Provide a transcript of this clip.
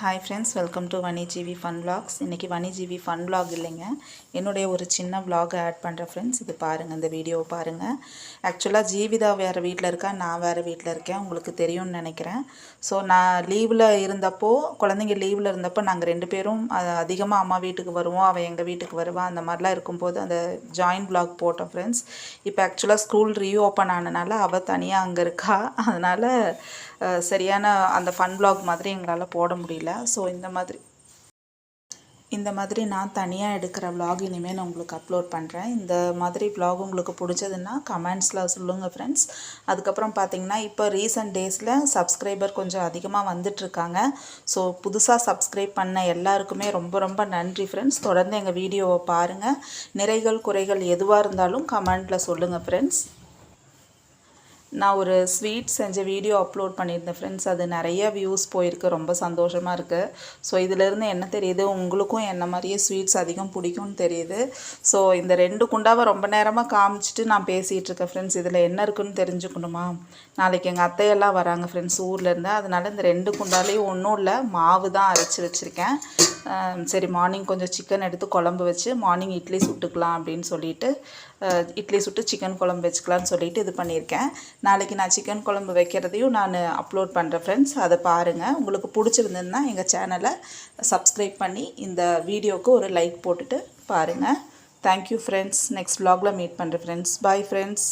Hi friends, welcome to வனிஜிவி fun vlogs. இன்றைக்கி வனிஜிவி fun vlog இல்லைங்க, என்னுடைய ஒரு சின்ன vlog ஆட் பண்ணுறேன் ஃப்ரெண்ட்ஸ். இது பாருங்கள், இந்த வீடியோவை பாருங்கள். ஆக்சுவலாக ஜீவிதா வேறு வீட்டில் இருக்கா, நான் வேறு வீட்டில் இருக்கேன், உங்களுக்கு தெரியும்னு நினைக்கிறேன். ஸோ நான் லீவில் இருந்தப்போ, குழந்தைங்க லீவில் இருந்தப்போ நாங்கள் 2 பேரும் அதிகமாக அம்மா வீட்டுக்கு வருவோம், அவள் எங்கள் வீட்டுக்கு வருவாள். அந்த மாதிரிலாம் இருக்கும்போது அந்த ஜாயின்ட் vlog போட்டோம் ஃப்ரெண்ட்ஸ். இப்போ ஆக்சுவலாக ஸ்கூல் ரீஓப்பன் ஆனனால அவள் தனியாக அங்கே இருக்கா, அதனால் சரியான அந்த ஃபன் vlog மாதிரி எங்களால் போட முடியல. ஸோ இந்த மாதிரி நான் தனியாக எடுக்கிற vlog இனிமேல் நான் உங்களுக்கு அப்லோட் பண்ணுறேன். இந்த மாதிரி vlog உங்களுக்கு பிடிச்சதுன்னா கமெண்ட்ஸில் சொல்லுங்கள் ஃப்ரெண்ட்ஸ். அதுக்கப்புறம் பார்த்திங்கன்னா இப்போ ரீசெண்ட் டேஸில் சப்ஸ்கிரைபர் கொஞ்சம் அதிகமாக வந்துட்டுருக்காங்க. ஸோ புதுசாக சப்ஸ்கிரைப் பண்ண எல்லாருக்குமே ரொம்ப ரொம்ப நன்றி ஃப்ரெண்ட்ஸ். தொடர்ந்து எங்கள் வீடியோவை பாருங்கள். நிறைகள் குறைகள் எதுவாக இருந்தாலும் கமெண்ட்டில் சொல்லுங்கள் ஃப்ரெண்ட்ஸ். நான் ஒரு ஸ்வீட் செஞ்ச வீடியோ அப்லோட் பண்ணியிருந்தேன் ஃப்ரெண்ட்ஸ். அது நிறைய வியூஸ் போயிருக்கு, ரொம்ப சந்தோஷமாக இருக்குது. ஸோ இதிலேருந்து என்ன தெரியுது, உங்களுக்கும் என்ன மாதிரியே ஸ்வீட்ஸ் அதிகம் பிடிக்கும்னு தெரியுது. ஸோ இந்த 2 குண்டாவை ரொம்ப நேரமாக காமிச்சிட்டு நான் பேசிகிட்ருக்கேன் ஃப்ரெண்ட்ஸ். இதில் என்ன இருக்குன்னு தெரிஞ்சுக்கணுமா? நாளைக்கு எங்கள் அத்தையெல்லாம் வராங்க ஃப்ரெண்ட்ஸ் ஊர்லேருந்து. அதனால் இந்த 2 குண்டாலேயும் ஒன்றும் இல்லை, மாவு தான் அரைச்சி வச்சுருக்கேன். சரி, மார்னிங் கொஞ்சம் சிக்கன் எடுத்து குழம்பு வச்சு மார்னிங் இட்லி சுட்டுக்கலாம் அப்படின்னு சொல்லிட்டு, இட்லி சுட்டு சிக்கன் குழம்பு வச்சுக்கலான்னு சொல்லிட்டு இது பண்ணியிருக்கேன். நாளைக்கு நான் சிக்கன் குழம்பு வைக்கிறதையும் நான் அப்லோட் பண்ணுறேன் ஃப்ரெண்ட்ஸ். அதை பாருங்கள். உங்களுக்கு பிடிச்சிருந்ததுன்னா எங்கள் சேனலை சப்ஸ்கிரைப் பண்ணி இந்த வீடியோவுக்கு ஒரு லைக் போட்டுட்டு பாருங்கள். Thank you friends. நெக்ஸ்ட் vlogல மீட் பண்ணுறேன் ஃப்ரெண்ட்ஸ். Bye friends.